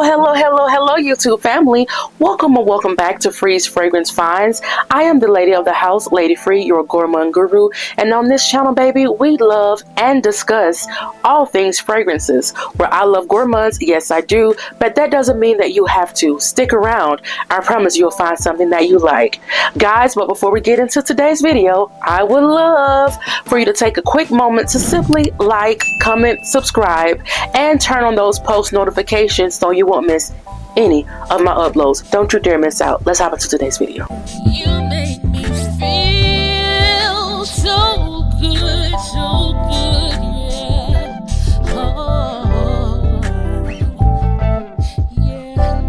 Hello, YouTube family. Welcome or welcome back to Free's Fragrance Finds. I am the lady of the house, Lady Free, your gourmand guru. And on this channel, baby, we love and discuss all things fragrances. Where I love gourmands, yes I do, but that doesn't mean that you have to. Stick around. I promise you'll find something that you like. Guys, but before we get into today's video, I would love for you to take a quick moment to simply like, comment, subscribe, and turn on those post notifications so you won't miss any of my uploads. Don't you dare miss out. Let's hop into today's video. You make me feel so good, yeah. Oh, yeah.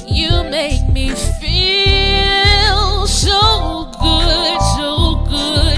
You make me feel so good,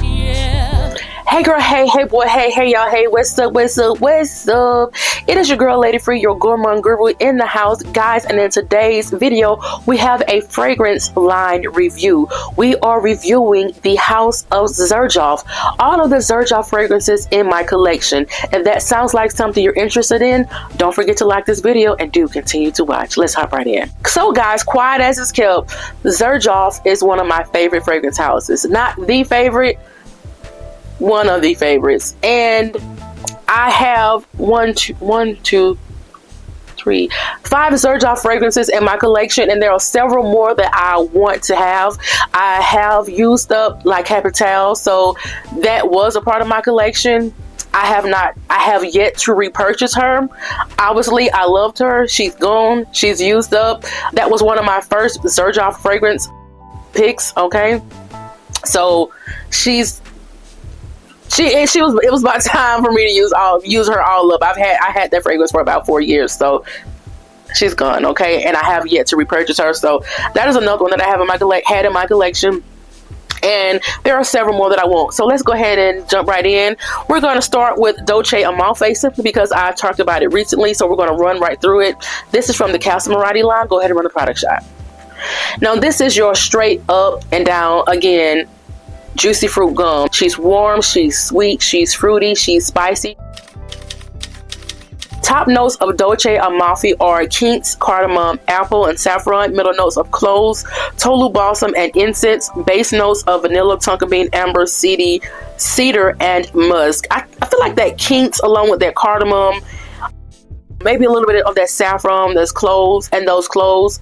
yeah. Hey girl, hey boy, hey y'all, hey, what's up? It is your girl Lady Free, your gourmand guru in the house, guys. And in today's video we have a fragrance line review. We are reviewing the House of Xerjoff, all of the Xerjoff fragrances in my collection. If that sounds like something you're interested in, don't forget to like this video and do continue to watch. Let's hop right in. So guys, quiet as it's kept, Xerjoff is one of my favorite fragrance houses. Not the favorite, one of the favorites. And I have 5 Xerjoff fragrances in my collection, and there are several more that I want to have. I have used up like Capital, so that was a part of my collection. I have yet to repurchase her. Obviously I loved her. She's gone, she's used up. That was one of my first Xerjoff fragrance picks. Okay, so it was about time for me to use her all up. I had that fragrance for about 4 years, so she's gone. Okay, and I have yet to repurchase her. So that is another one that I have in my collection, and there are several more that I want. So let's go ahead and jump right in. We're going to start with Dolce AMALFI, simply because I talked about it recently, so we're going to run right through it. This is from the Calcimarati line. Go ahead and run the product shot. Now this is your straight up and down, again, juicy fruit gum. She's warm, she's sweet, she's fruity, she's spicy. Top notes of Dolce AMALFI are quince, cardamom, apple, and saffron. Middle notes of cloves, tolu balsam, and incense. Base notes of vanilla, tonka bean, amber, cedar, and musk. I feel like that quince along with that cardamom, maybe a little bit of that saffron, those cloves,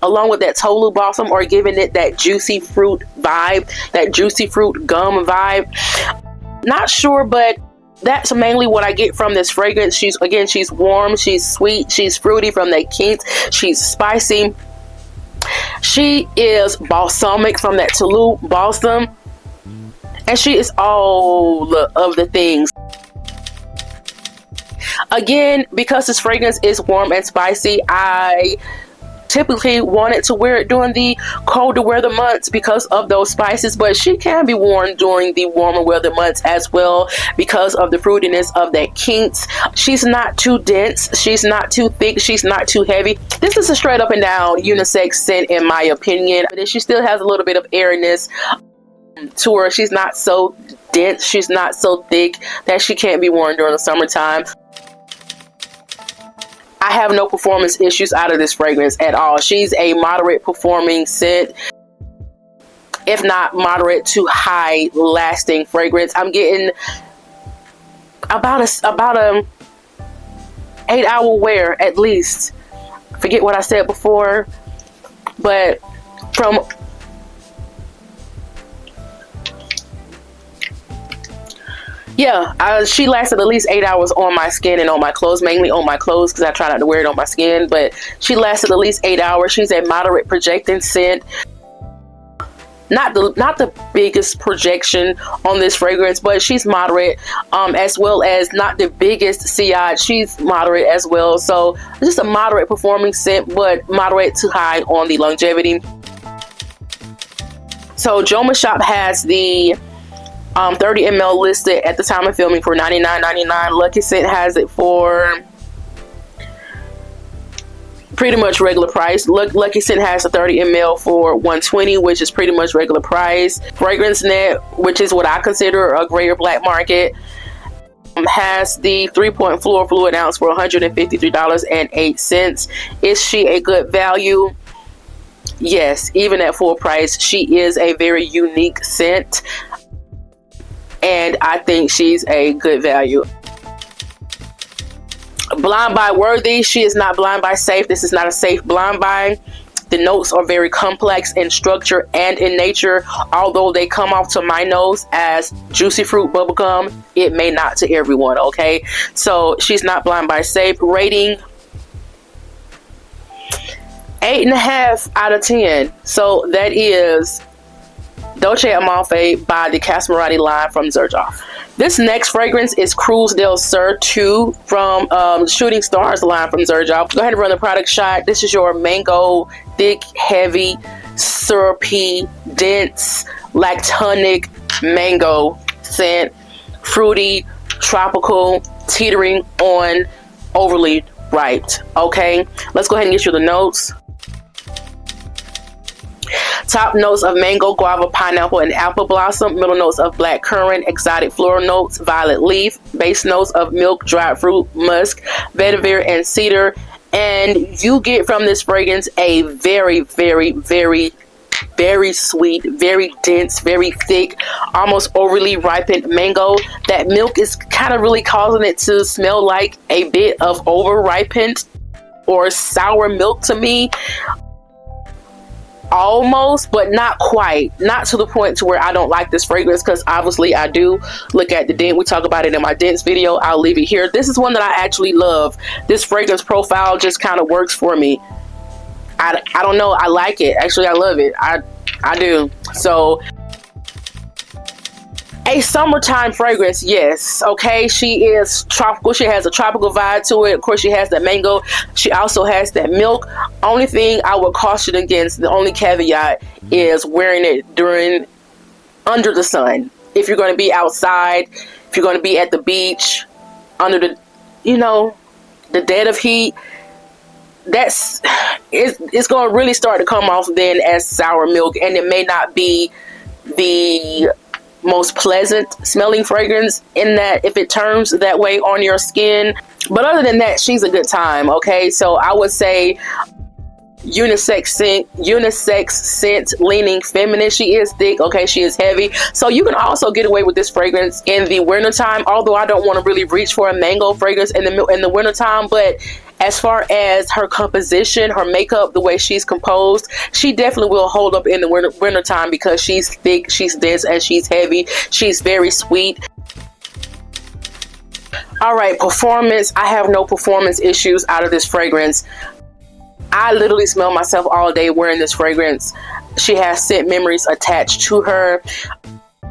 along with that tolu balsam, are giving it that juicy fruit vibe, that juicy fruit gum vibe. Not sure, but that's mainly what I get from this fragrance. She's warm, she's sweet, she's fruity from that quince, she's spicy. She is balsamic from that tolu balsam, and she is all of the things. Again, because this fragrance is warm and spicy, I typically wanted to wear it during the colder weather months because of those spices, but she can be worn during the warmer weather months as well because of the fruitiness of that quince. She's not too dense, she's not too thick, she's not too heavy. This is a straight up and down unisex scent in my opinion, but she still has a little bit of airiness to her. She's not so dense, she's not so thick that she can't be worn during the summertime. I have no performance issues out of this fragrance at all. She's a moderate performing scent, if not moderate to high lasting fragrance. I'm getting about a 8-hour wear at least. Forget what I said before, but she lasted at least 8 hours on my skin and on my clothes, mainly on my clothes because I try not to wear it on my skin, but she lasted at least 8 hours. She's a moderate projecting scent. Not the biggest projection on this fragrance, but she's moderate, as well as not the biggest CI. She's moderate as well. So just a moderate performing scent, but moderate to high on the longevity. So Joma Shop has the 30 ml listed at the time of filming for $99.99. Lucky Scent has it for pretty much regular price. Lucky Scent has a 30 ml for $120, which is pretty much regular price. Fragrance Net, which is what I consider a gray or black market, has the 3-point fluid ounce for $153.08. Is she a good value? Yes, even at full price, she is a very unique scent, and I think she's a good value. Blind buy worthy. She is not blind buy safe. This is not a safe blind buy. The notes are very complex in structure and in nature. Although they come off to my nose as juicy fruit bubblegum, it may not to everyone, okay? So she's not blind buy safe. Rating 8.5 out of 10. So that is Dolce Amalfi by the Casmarati line from Xerjoff. This next fragrance is CRUZ del Sur 2 from Shooting Stars line from Xerjoff. Go ahead and run the product shot. This is your mango, thick, heavy, syrupy, dense, lactonic mango scent. Fruity, tropical, teetering on overly ripe. Okay, let's go ahead and get you the notes. Top notes of mango, guava, pineapple, and apple blossom. Middle notes of black currant, exotic floral notes, violet leaf. Base notes of milk, dried fruit, musk, vetiver, and cedar. And you get from this fragrance a very, very, very, very sweet, very dense, very thick, almost overly ripened mango. That milk is kind of really causing it to smell like a bit of over ripened or sour milk to me. Almost, but not quite. Not to the point to where I don't like this fragrance, because obviously I do. Look at the dent. We talk about it in my dents video. I'll leave it here. This is one that I actually love. This fragrance profile just kind of works for me. I don't know. I like it. Actually, I love it. I do. So a summertime fragrance, yes. Okay, she is tropical. She has a tropical vibe to it. Of course, she has that mango. She also has that milk. Only thing I would caution against, the only caveat, is wearing it under the sun. If you're going to be outside, if you're going to be at the beach, under the, the dead of heat, it's going to really start to come off then as sour milk, and it may not be the most pleasant smelling fragrance in that if it turns that way on your skin. But other than that, she's a good time. Okay, so I would say unisex scent, leaning feminine. She is thick. Okay, she is heavy. So you can also get away with this fragrance in the wintertime, although I don't want to really reach for a mango fragrance in the wintertime. But as far as her composition, her makeup, the way she's composed, she definitely will hold up in the wintertime, because she's thick, she's dense, and she's heavy. She's very sweet. All right, performance. I have no performance issues out of this fragrance. I literally smell myself all day wearing this fragrance. She has scent memories attached to her.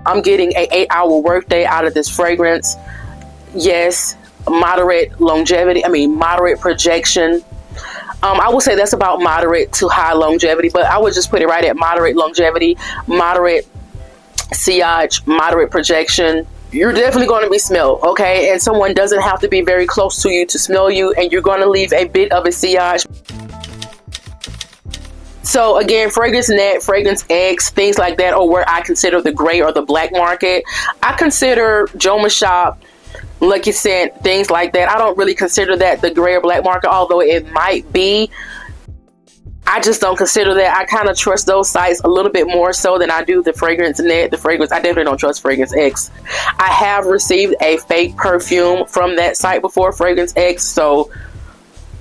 I'm getting an 8-hour workday out of this fragrance. Yes. Moderate projection. I would say that's about moderate to high longevity, but I would just put it right at moderate longevity, moderate sillage, moderate projection. You're definitely going to be smelled, okay? And someone doesn't have to be very close to you to smell you, and you're going to leave a bit of a sillage. So again, fragrance net, fragrance X, things like that are where I consider the gray or the black market. I consider Joma Shop, Lucky Scent, things like that. I don't really consider that the gray or black market, although it might be. I just don't consider that. I kind of trust those sites a little bit more so than I do the fragrance net. I definitely don't trust Fragrance X. I have received a fake perfume from that site before, Fragrance X, so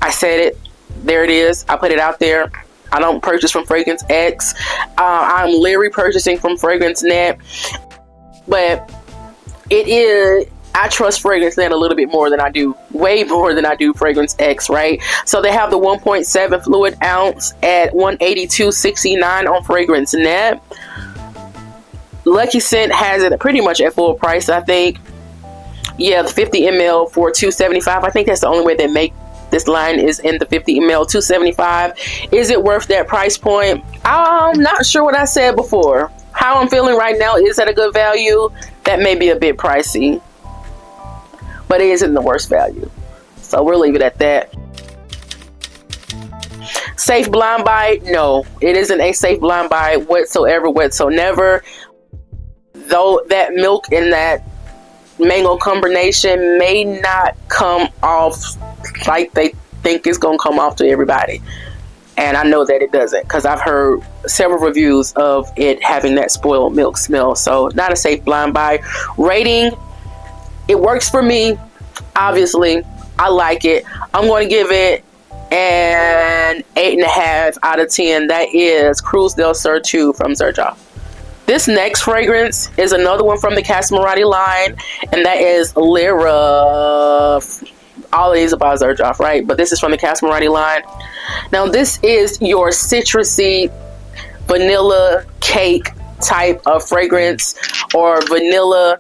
I said it. There it is. I put it out there. I don't purchase from Fragrance X. I'm leery purchasing from Fragrance Net, but I trust Fragrance Net a little bit more than I do, way more than I do Fragrance X, right? So they have the 1.7 fluid ounce at $182.69 on Fragrance Net. Lucky Scent has it pretty much at full price, I think. Yeah, the 50 ml for $275. I think that's the only way they make this line, is in the 50 ml, $275. Is it worth that price point? I'm not sure what I said before. How I'm feeling right now, is that a good value? That may be a bit pricey, but it isn't the worst value. So we'll leave it at that. Safe blind buy? No, it isn't a safe blind buy whatsoever. Though that milk and that mango combination may not come off like they think it's gonna come off to everybody. And I know that it doesn't, because I've heard several reviews of it having that spoiled milk smell. So not a safe blind buy. Rating, it works for me. Obviously, I like it. I'm going to give it an 8.5 out of 10. That is CRUZ del Sur 2 from Xerjoff. This next fragrance is another one from the Casmarati line, and that is LIRA. All of these are by Xerjoff, right? But this is from the Casmarati line. Now, this is your citrusy vanilla cake type of fragrance, or vanilla.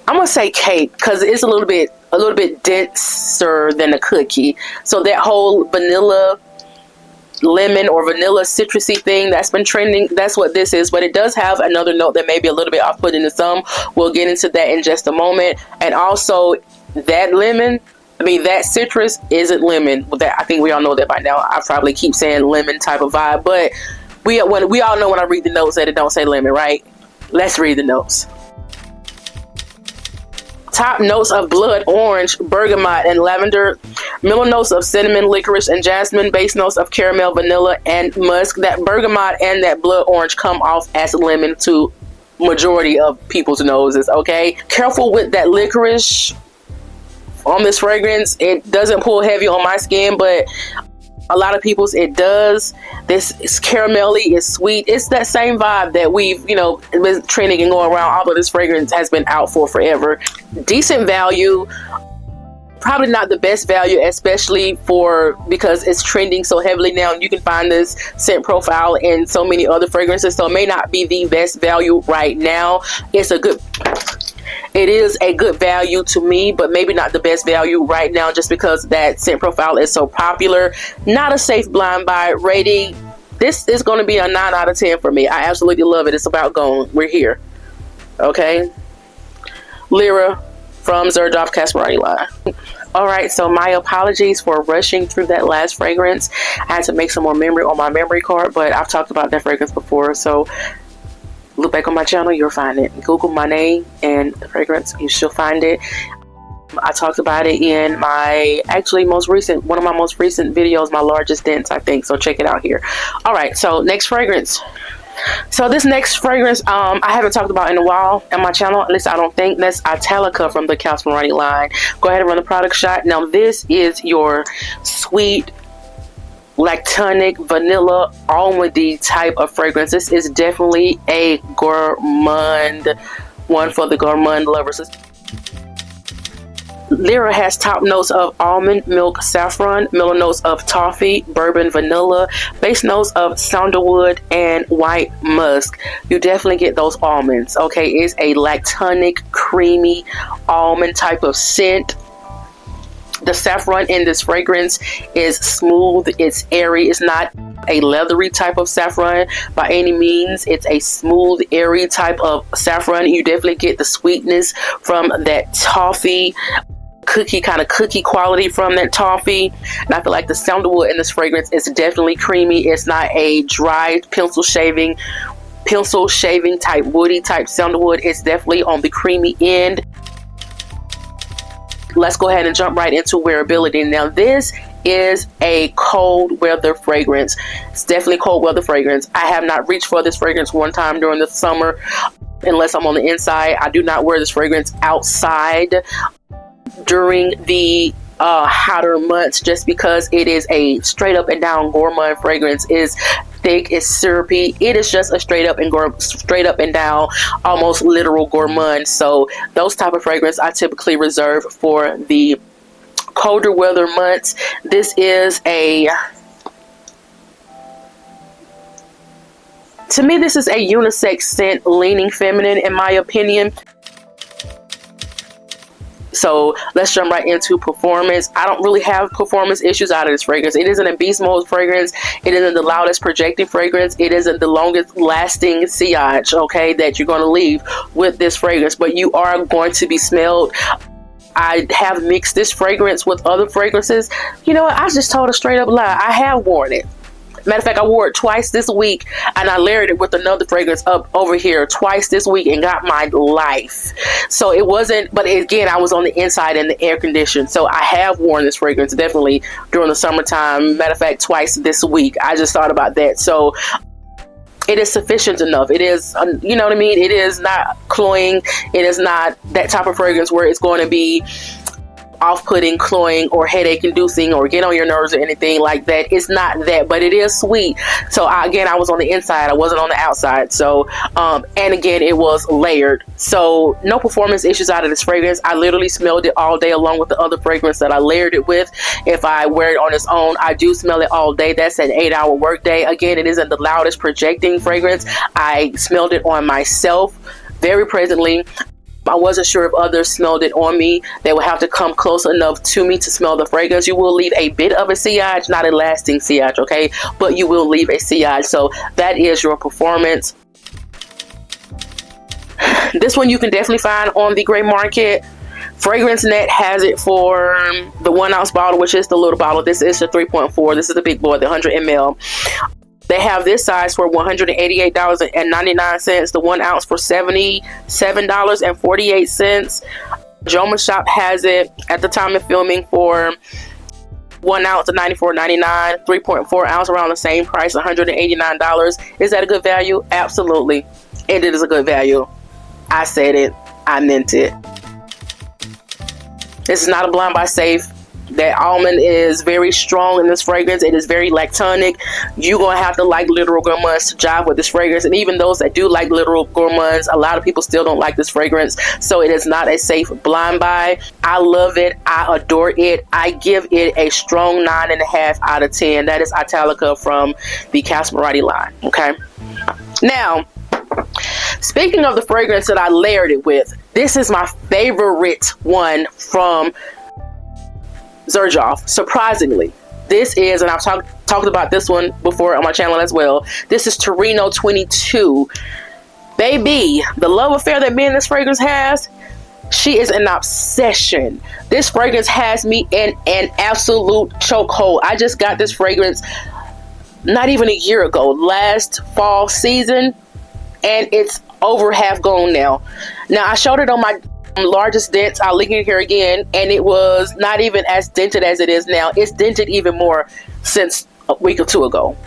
I'm gonna say cake because it's a little bit denser than a cookie. So that whole vanilla lemon or vanilla citrusy thing that's been trending, that's what this is. But it does have another note that may be a little bit off-putting to some. We'll get into that in just a moment. And also that lemon, that citrus isn't lemon. That, I think we all know that by now. I probably keep saying lemon type of vibe, but we all know when I read the notes that it don't say lemon, right? Let's read the notes. Top notes of blood orange, bergamot, and lavender. Middle notes of cinnamon, licorice, and jasmine. Base notes of caramel, vanilla, and musk. That bergamot and that blood orange come off as lemon to majority of people's noses, okay? Careful with that licorice on this fragrance. It doesn't pull heavy on my skin, but a lot of people's it does. This is caramelly, it's sweet. It's that same vibe that we've, been trending and going around, although this fragrance has been out for forever. Decent value. Probably not the best value, especially because it's trending so heavily now. You can find this scent profile in so many other fragrances, so it may not be the best value right now. It is a good value to me, but maybe not the best value right now just because that scent profile is so popular. Not a safe blind buy. Rating, this is going to be a 9 out of 10 for me. I absolutely love it. It's about gone. We're here. Okay. LIRA from Xerjoff Casmarati line. Alright, so my apologies for rushing through that last fragrance. I had to make some more memory on my memory card, but I've talked about that fragrance before, so look back on my channel, you'll find it. Google my name and the fragrance, you should find it. I talked about it in my one of my most recent videos, my largest dents, I think, so check it out here. Alright, so next fragrance. So this next fragrance I haven't talked about in a while on my channel, at least I don't think. That's ITALICA from the Casmarati line. Go ahead and run the product shot. Now this is your sweet lactonic vanilla almondy type of fragrance. This is definitely a gourmand one for the gourmand lovers. LIRA has top notes of almond, milk, saffron, middle notes of toffee, bourbon, vanilla, base notes of sandalwood, and white musk. You definitely get those almonds, okay? It's a lactonic, creamy almond type of scent. The saffron in this fragrance is smooth, it's airy, it's not a leathery type of saffron by any means. It's a smooth, airy type of saffron. You definitely get the sweetness from that toffee, cookie quality from that toffee. And I feel like the sandalwood in this fragrance is definitely creamy. It's not a dry pencil shaving type woody type sandalwood. It's definitely on the creamy end. Let's go ahead and jump right into wearability. Now this is a cold weather fragrance. It's definitely cold weather fragrance. I have not reached for this fragrance one time during the summer unless I'm on the inside. I do not wear this fragrance outside during the hotter months just because it is a straight up and down gourmand fragrance. It's thick, it's syrupy. It is just a straight up and down almost literal gourmand. So those type of fragrance I typically reserve for the colder weather months. This is to me this is a unisex scent, leaning feminine in my opinion. So let's jump right into performance. I don't really have performance issues out of this fragrance. It isn't a beast mode fragrance. It isn't the loudest projecting fragrance. It isn't the longest lasting sillage, okay, that you're going to leave with this fragrance, but you are going to be smelled. I have mixed this fragrance with other fragrances. You know what? I just told a straight up lie. I have worn it. Matter of fact, I wore it twice this week, and I layered it with another fragrance up over here twice this week and got my life. So it wasn't, but again, I was on the inside in the air condition. So I have worn this fragrance definitely during the summertime. Matter of fact, twice this week. I just thought about that. So it is sufficient enough. It is, you know what I mean? It is not cloying. It is not that type of fragrance where it's going to be off-putting, cloying, or headache inducing, or get on your nerves or anything like that. It's not that, but it is sweet. So again, I was on the inside, I wasn't on the outside. So and again, it was layered. So no performance issues out of this fragrance. I literally smelled it all day along with the other fragrance that I layered it with. If I wear it on its own, I do smell it all day. That's an 8-hour work day. Again, it isn't the loudest projecting fragrance. I smelled it on myself very presently. I wasn't sure if others smelled it on me. They would have to come close enough to me to smell the fragrance. You will leave a bit of a sillage, not a lasting sillage, okay? But you will leave a sillage. So that is your performance. This one you can definitely find on the gray market. Fragrance Net has it for the 1 ounce bottle, which is the little bottle. This is the 3.4. This is the big boy, the 100 ml. They have this size for $188.99. The 1 ounce for $77.48. Joma Shop has it at the time of filming for 1 ounce of $94.99. 3.4 ounce around the same price, $189. Is that a good value? Absolutely. And it is a good value. I said it. I meant it. This is not a blind buy safe. That almond is very strong in this fragrance. It is very lactonic. You're going to have to like literal gourmands to jive with this fragrance. And even those that do like literal gourmands, a lot of people still don't like this fragrance. So it is not a safe blind buy. I love it. I adore it. I give it a strong 9.5 out of 10. That is Italica from the Casmarati line. Okay. Now, speaking of the fragrance that I layered it with, this is my favorite one from Xerjoff. Surprisingly, this is, and I've talked about this one before on my channel as well. This is Torino 22. Baby, the love affair that me and this fragrance has, she is an obsession. This fragrance has me in an absolute chokehold. I just got this fragrance not even a year ago, last fall season, and it's over half gone now. Now, I showed it on my largest dents. I'll link it here again, and it was not even as dented as it is now. It's dented even more since a week or two ago.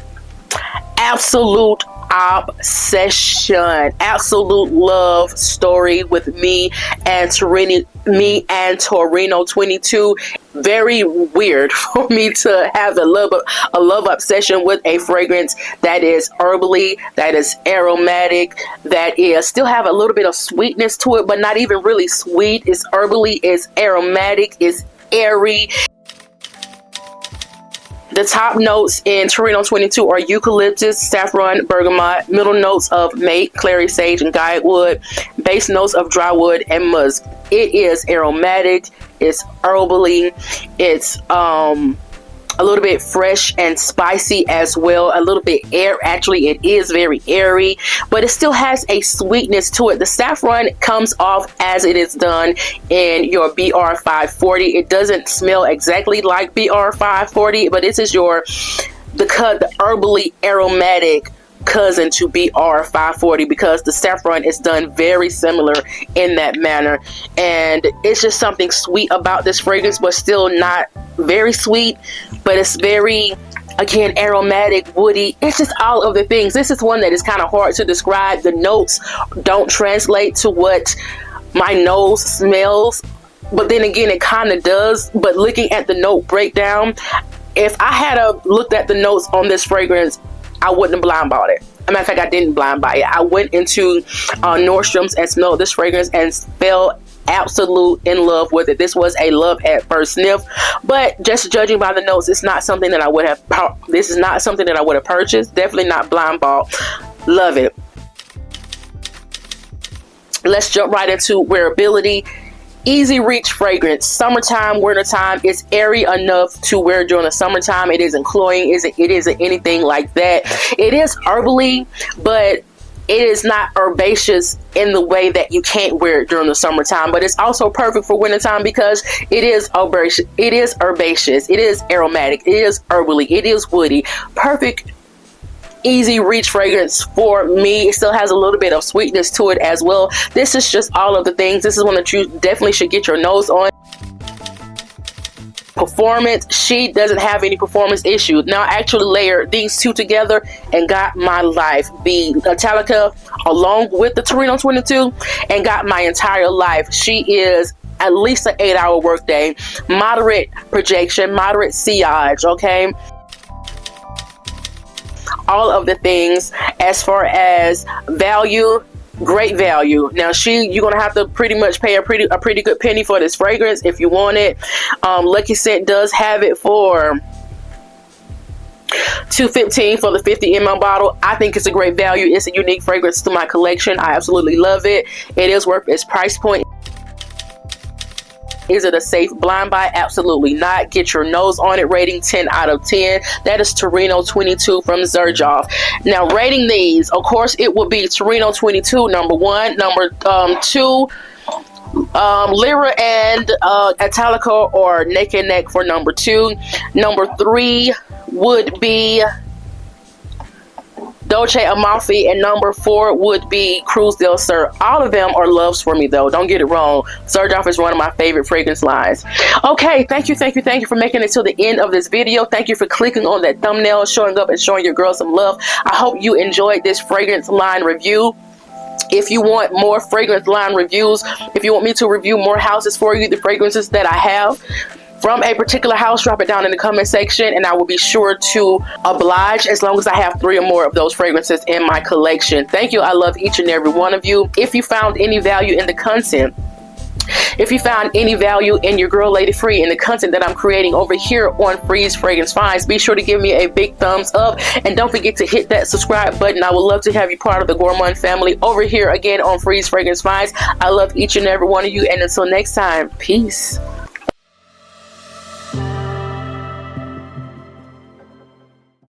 Absolute obsession, absolute love story with me and Torino 22. Very weird for me to have a love obsession with a fragrance that is herbally, that is aromatic, that is still have a little bit of sweetness to it, but not even really sweet. It's herbally, it's aromatic, it's airy. The top notes in Torino 22 are eucalyptus, saffron, bergamot, middle notes of mate, clary sage, and guaiac wood, base notes of dry wood and musk. It is aromatic, it's herbally, it's a little bit fresh and spicy as well, a little bit air. Actually, it is very airy, but it still has a sweetness to it. The saffron comes off as it is done in your BR 540. It doesn't smell exactly like BR 540, but this is the herbally aromatic cousin to BR 540, because the saffron is done very similar in that manner, and it's just something sweet about this fragrance, but still not very sweet, but it's very, again, aromatic, woody. It's just all of the things. This is one that is kind of hard to describe. The notes don't translate to what my nose smells, but then again, it kind of does. But looking at the note breakdown, if I had looked at the notes on this fragrance, I wouldn't have blind bought it. As a matter of fact, I didn't blind buy it. I went into Nordstrom's and smelled this fragrance and fell absolute in love with it. This was a love at first sniff, but just judging by the notes, it's not something that I would have. This is not something that I would have purchased. Definitely not blind bought. Love it. Let's jump right into wearability. Easy reach fragrance. Summertime, wintertime. It's airy enough to wear during the summertime. It isn't cloying. It isn't anything like that. It is herbally, but it is not herbaceous in the way that you can't wear it during the summertime. But it's also perfect for wintertime because it is herbaceous. It is herbaceous. It is aromatic. It is herbally. It is woody. Perfect easy reach fragrance for me. It still has a little bit of sweetness to it as well. This is just all of the things. This is one that you definitely should get your nose on. Performance, she doesn't have any performance issues. Now I actually layered these two together and got my life, the ITALICA along with the Torino 22, and got my entire life. She is at least an 8-hour workday, moderate projection, moderate sillage, okay? All of the things. As far as value, great value. Now you're gonna have to pretty much pay a pretty good penny for this fragrance if you want it. Lucky Scent does have it for $2.15 for the 50 ml bottle. I think it's a great value. It's a unique fragrance to my collection. I absolutely love it. It is worth its price point. Is it a safe blind buy? Absolutely not. Get your nose on it. Rating 10 out of 10. That is Torino 22 from Xerjoff. Now rating these, of course it will be Torino 22 number 1, number 2 LIRA and ITALICA or neck and neck for number 2. Number 3 would be Dolce Amalfi, and number 4 would be CRUZ del Sur. All of them are loves for me though, don't get it wrong. Xerjoff is one of my favorite fragrance lines. Okay, thank you for making it to the end of this video. Thank you for clicking on that thumbnail, showing up and showing your girl some love. I hope you enjoyed this fragrance line review. If you want more fragrance line reviews, if you want me to review more houses for you, the fragrances that I have from a particular house, drop it down in the comment section and I will be sure to oblige as long as I have 3 or more of those fragrances in my collection. Thank you. I love each and every one of you. If you found any value in the content, if you found any value in your girl Lady Free in the content that I'm creating over here on Freeze Fragrance Finds, be sure to give me a big thumbs up and don't forget to hit that subscribe button. I would love to have you part of the Gourmand family over here again on Freeze Fragrance Finds. I love each and every one of you, and until next time, peace.